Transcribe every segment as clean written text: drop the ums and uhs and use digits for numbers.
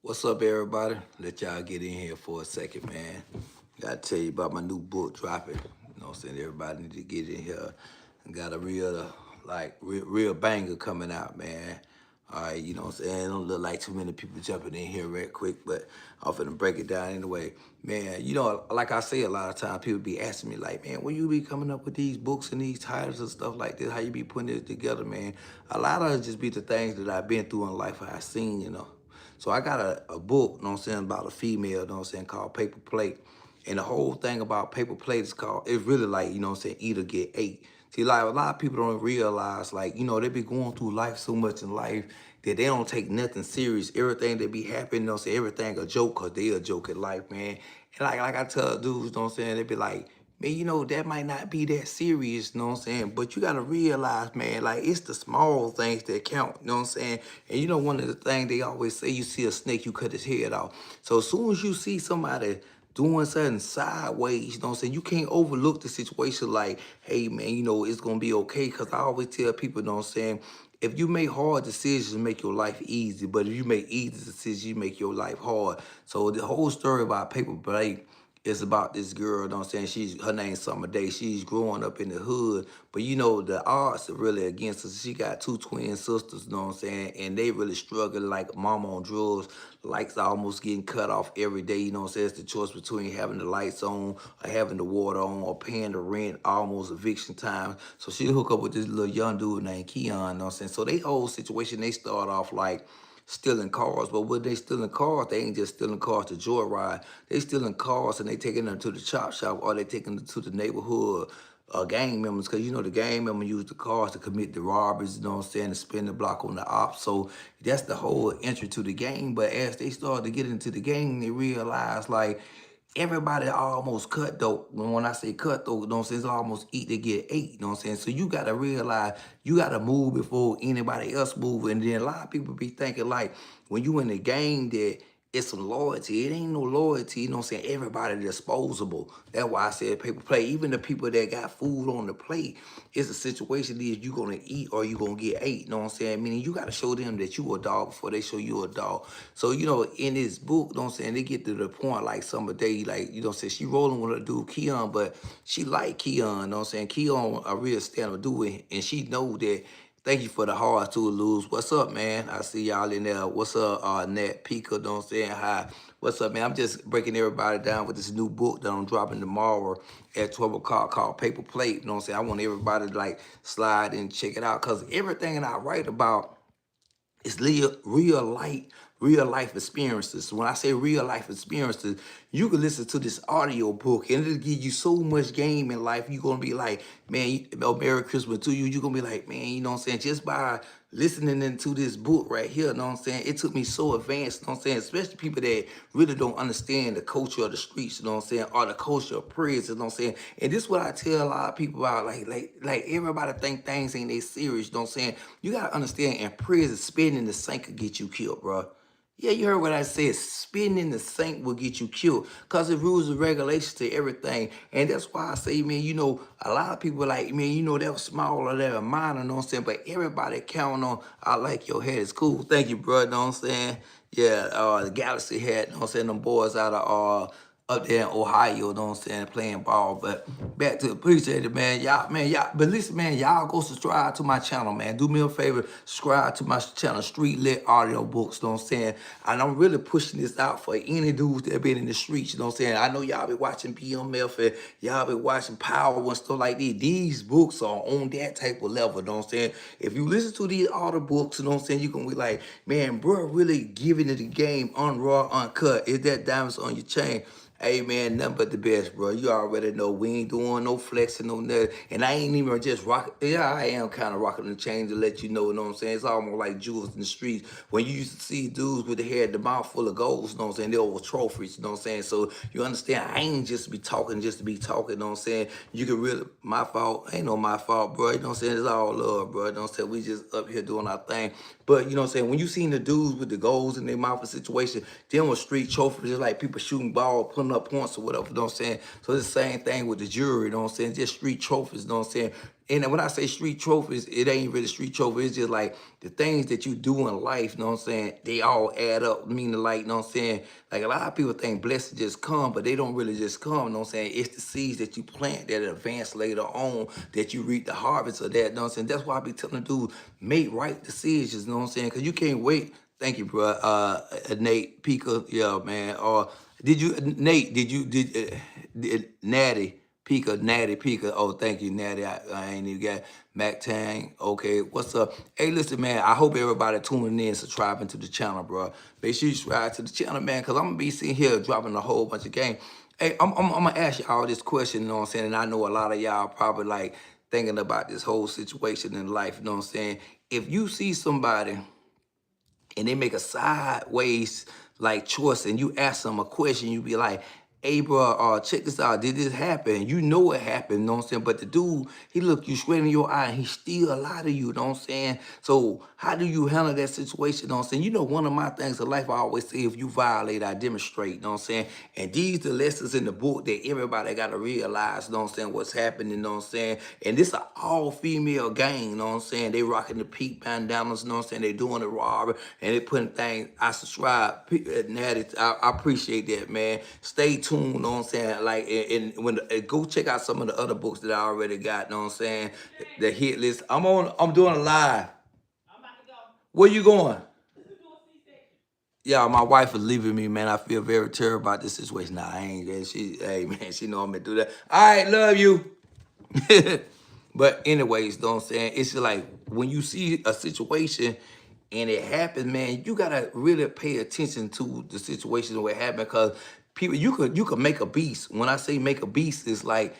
What's up, everybody? Let y'all get in here for a second, man. Gotta tell you about my new book dropping. You know what I'm saying? Everybody need to get in here. Got a real banger coming out, man. All right, you know what I'm saying? Don't look like too many people jumping in here real quick, but I'm finna break it down anyway. Man, you know, like I say a lot of times, people be asking me like, man, when you be coming up with these books and these titles and stuff like this, how you be putting it together, man? A lot of it just be the things that I've been through in life, I've seen, you know. So I got a book, you know what I'm saying, about a female, you know what I'm saying, called Paper Plate. And the whole thing about Paper Plate is it's really like, you know what I'm saying, eat or get ate. See, like a lot of people don't realize, like, you know, they be going through life so much in life that they don't take nothing serious. Everything that be happening, you know what I'm saying, everything a joke because they a joke in life, man. And like I tell dudes, you know what I'm saying, they be like, man, you know, that might not be that serious, you know what I'm saying? But you gotta realize, man, like it's the small things that count, you know what I'm saying? And you know, one of the things they always say, you see a snake, you cut his head off. So as soon as you see somebody doing something sideways, you know what I'm saying? You can't overlook the situation like, hey man, you know, it's gonna be okay. Cause I always tell people, you know what I'm saying? If you make hard decisions, make your life easy. But if you make easy decisions, you make your life hard. So the whole story about Paper Plate it's about this girl, you know what I'm saying? Her name's Summer Day. She's growing up in the hood, but you know, the odds are really against her. She got two twin sisters, you know what I'm saying? And they really struggle like mama on drugs, lights almost getting cut off every day, you know what I'm saying? It's the choice between having the lights on or having the water on or paying the rent, almost eviction time. So she hook up with this little young dude named Keon, you know what I'm saying? So they whole situation, they start off like, stealing cars. But when they stealing cars, they ain't just stealing cars to joyride. They stealing cars and they taking them to the chop shop or they taking them to the neighborhood gang members. Because, you know, the gang members use the cars to commit the robberies, you know what I'm saying, to spin the block on the ops. So that's the whole entry to the game. But as they start to get into the game, they realize, like, everybody almost cutthroat. When I say cutthroat, you know what I'm saying, it's almost eat to get ate, you know what I'm saying? So you gotta realize you gotta move before anybody else move. And then a lot of people be thinking like when you in the game that it's some loyalty. It ain't no loyalty, you know what I'm saying? Everybody disposable. That's why I said Paper Plate. Even the people that got food on the plate, it's a situation is you gonna eat or you gonna get ate, you know what I'm saying? Meaning you gotta show them that you a dog before they show you a dog. So, you know, in this book, you know what I'm saying, they get to the point like Summer Day, like, you know what I'm saying, she rolling with her dude Keon, but she like Keon, you know what I'm saying? Keon a real stand-up dude, and she know that. Thank you for the hard to lose. What's up, man? I see y'all in there. What's up, Nat Pika? Know what I'm saying? Hi. What's up, man? I'm just breaking everybody down with this new book that I'm dropping tomorrow at 12 o'clock called Paper Plate. You know what I'm saying? I want everybody to like slide and check it out because everything that I write about it's real life experiences. When I say real life experiences, you can listen to this audio book and it'll give you so much game in life. You're gonna be like, man, Merry Christmas to you. You're gonna be like, man, you know what I'm saying? Just by listening into this book right here, you know what I'm saying? It took me so advanced, you know what I'm saying? Especially people that really don't understand the culture of the streets, you know what I'm saying? Or the culture of prison, you know what I'm saying? And this is what I tell a lot of people about, like everybody think things ain't they serious, you know what I'm saying? You gotta understand in prison, spitting in the sink could get you killed, bro. Yeah, you heard what I said. Spitting in the sink will get you killed because it rules and regulations to everything. And that's why I say, man, you know, a lot of people like, man, you know, that was small or that was minor, you know what I'm saying? But everybody count on, I like your head. It's cool. Thank you, bro, you know what I'm saying? Yeah, the Galaxy hat, you know what I'm saying? Them boys out of up there in Ohio, you know what I'm saying, playing ball. But back to appreciate it, man. Y'all, but listen, man, y'all go subscribe to my channel, man. Do me a favor, subscribe to my channel, Street Lit Audio Books, you know what I'm saying? And I'm really pushing this out for any dudes that been in the streets, you know what I'm saying? I know y'all be watching PMF and y'all be watching Power and stuff like this. These books are on that type of level, you know what I'm saying? If you listen to these audio books, you know what I'm saying, you're gonna be like, man, bro, really giving it the game unraw, uncut. Is that diamonds on your chain? Hey man, nothing but the best, bro. You already know we ain't doing no flexing, no nothing. And I ain't even just rocking. Yeah, I am kind of rocking the chain to let you know what I'm saying? It's almost like jewels in the streets. When you used to see dudes with the head, the mouth full of golds, you know what I'm saying? They were trophies, you know what I'm saying? So you understand, I ain't just be talking just to be talking, you know what I'm saying? You can really, my fault, ain't no my fault, bro. You know what I'm saying? It's all love, bro. You know what I'm saying? We just up here doing our thing. But you know what I'm saying? When you seen the dudes with the goals in their mouth and situation, them was street trophies, just like people shooting ball, putting up points or whatever, you know what I'm saying? So it's the same thing with the jury, you know what I'm saying? Just street trophies, you know what I'm saying? And when I say street trophies, it ain't really street trophy. It's just like the things that you do in life, you know what I'm saying? They all add up, meaning like, you know what I'm saying? Like a lot of people think blessings just come, but they don't really just come, you know what I'm saying? It's the seeds that you plant that advance later on that you reap the harvest of that, you know what I'm saying? That's why I be telling dudes, make right decisions, you know what I'm saying? Because you can't wait. Thank you, bro. Nate Pika, yeah, man. Or did you, Nate? Did Natty Pika, Natty Pika? Oh, thank you, Natty. I ain't even got Mac Tang. Okay, what's up? Hey, listen, man. I hope everybody tuning in, subscribing to the channel, bro. Make sure you subscribe to the channel, man, because I'm gonna be sitting here dropping a whole bunch of game. Hey, I'm gonna ask y'all this question, you know what I'm saying? And I know a lot of y'all probably like thinking about this whole situation in life, you know what I'm saying? If you see somebody and they make a sideways like choice and you ask them a question, you be like, hey bro, check this out. Did this happen? You know it happened, you know what I'm saying? But the dude, he look you straight in your eye and he still lie to you, you know what I'm saying? So how do you handle that situation, you know what I'm saying? You know, one of my things in life, I always say, if you violate, I demonstrate, you know what I'm saying? And these the lessons in the book that everybody got to realize, you know what I'm saying, what's happening, you know what I'm saying? And this an all-female gang, you know what I'm saying? They rocking the peak bandanas, you know what I'm saying? They doing the robbery and they putting things, I subscribe, Natty, I appreciate that, man. Stay tuned, you know what I'm saying? Like, and when go check out some of the other books that I already got, you know what I'm saying? The hit list. I'm doing a live. Where you going? Yeah, my wife is leaving me, man. I feel very terrible about this situation. Nah, I ain't. Hey, man, she know I'm gonna do that. All right, love you. But anyways, know what I'm saying? It's just like when you see a situation and it happens, man, you gotta really pay attention to the situation and what happened because people you could make a beast. When I say make a beast, it's like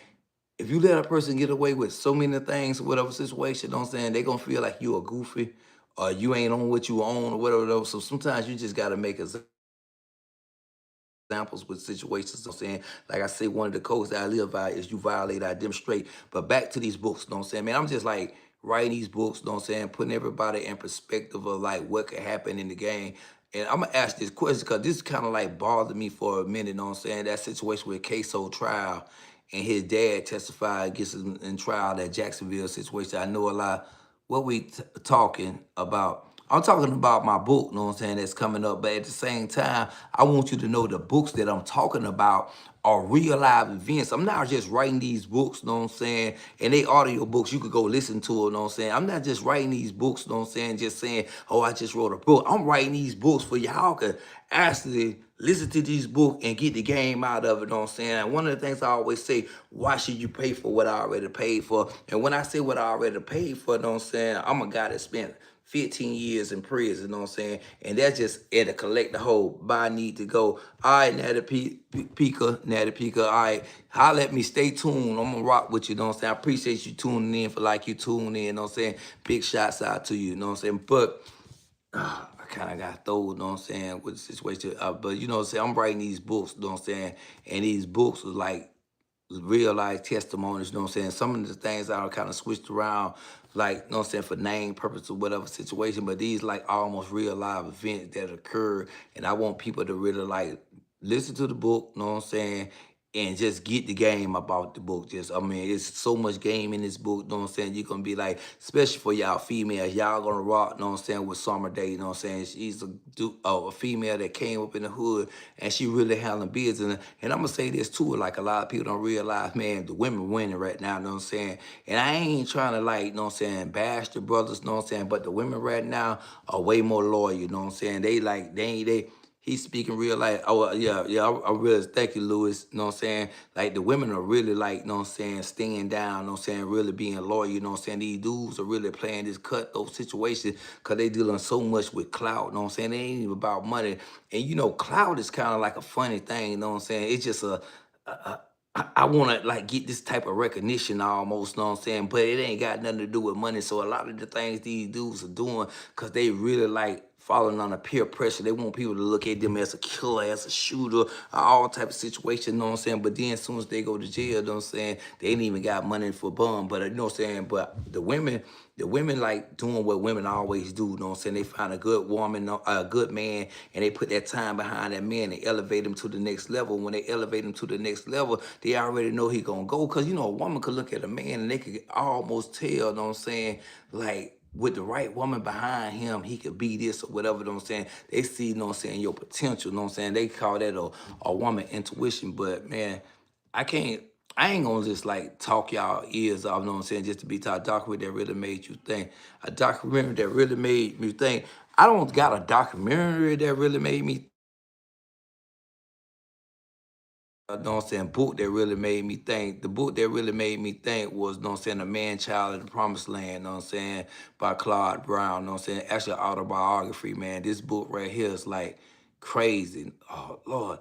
if you let a person get away with so many things, whatever situation, you know what I'm saying, they gonna feel like you a goofy or you ain't on what you own or whatever. Though. So sometimes you just gotta make examples with situations. I'm saying, like I say, one of the codes that I live by is you violate, I demonstrate. But back to these books, you know what I'm saying, man, I'm just like writing these books, you know what I'm saying, putting everybody in perspective of like what could happen in the game. And I'm gonna ask this question because this kind of like bothered me for a minute, you know what I'm saying? That situation with Queso trial and his dad testified against him in trial, that Jacksonville situation. I know a lot what we talking about. I'm talking about my book, you know what I'm saying, that's coming up. But at the same time, I want you to know the books that I'm talking about are real live events. I'm not just writing these books, you know what I'm saying, and they audio books. You could go listen to it, you know what I'm saying. I'm not just writing these books, you know what I'm saying, just saying, oh, I just wrote a book. I'm writing these books for y'all could actually listen to these books and get the game out of it, you know what I'm saying? And one of the things I always say, why should you pay for what I already paid for? And when I say what I already paid for, you know what I'm saying, I'm a guy that spent 15 years in prison, you know what I'm saying? And that's just at a collect the whole, but I need to go. All right, Natty Pika, all right, holla at me, stay tuned. I'm gonna rock with you, you know what I'm saying? I appreciate you tuning in for like you tuning in, you know what I'm saying? Big shots out to you, you know what I'm saying? But I kind of got thrown, you know what I'm saying, with the situation. But you know what I'm saying? I'm writing these books, you know what I'm saying? And these books was like real life testimonies, you know what I'm saying? Some of the things I kind of switched around, like, you know what I'm saying, for name purpose or whatever situation, but these like almost real live events that occurred. And I want people to really like listen to the book, you know what I'm saying? And just get the game about the book. Just, I mean, it's so much game in this book, you know what I'm saying? You're gonna be like, especially for y'all females, y'all gonna rock, you know what I'm saying, with Summer Day, you know what I'm saying? She's a female that came up in the hood and she really handling business. And I'm gonna say this too, like a lot of people don't realize, man, the women winning right now, you know what I'm saying? And I ain't trying to like, you know what I'm saying, bash the brothers, you know what I'm saying? But the women right now are way more loyal, you know what I'm saying? They like, he's speaking real life. Oh, yeah, I really thank you, Lewis. You know what I'm saying? Like the women are really like, you know what I'm saying, staying down, you know what I'm saying, really being loyal, you know what I'm saying? These dudes are really playing this cutthroat situation because they dealing so much with clout, you know what I'm saying? It ain't even about money. And you know, clout is kind of like a funny thing, you know what I'm saying? It's just I want to like get this type of recognition almost, you know what I'm saying? But it ain't got nothing to do with money. So a lot of the things these dudes are doing, because they really like falling under peer pressure. They want people to look at them as a killer, as a shooter, all type of situation, you know what I'm saying? But then as soon as they go to jail, you know what I'm saying, they ain't even got money for bum. But you know what I'm saying? But the women like doing what women always do, you know what I'm saying? They find a good woman, a good man, and they put that time behind that man and elevate him to the next level. When they elevate him to the next level, they already know he gonna go. Cause you know, a woman could look at a man and they could almost tell, you know what I'm saying, like with the right woman behind him, he could be this or whatever, you know what I'm saying? They see, you know what I'm saying, your potential, you know what I'm saying? They call that a woman intuition. But man, I can't, I ain't gonna just like talk y'all ears off, you know what I'm saying, just to be taught. A documentary that really made you think. A documentary that really made me think. I don't got a documentary that really made me, you know what I'm saying, book that really made me think. The book that really made me think was, you know what I'm saying, The Man Child of the Promised Land, you know what I'm saying, by Claude Brown, you know what I'm saying? Actually, autobiography, man. This book right here is like crazy. Oh, Lord.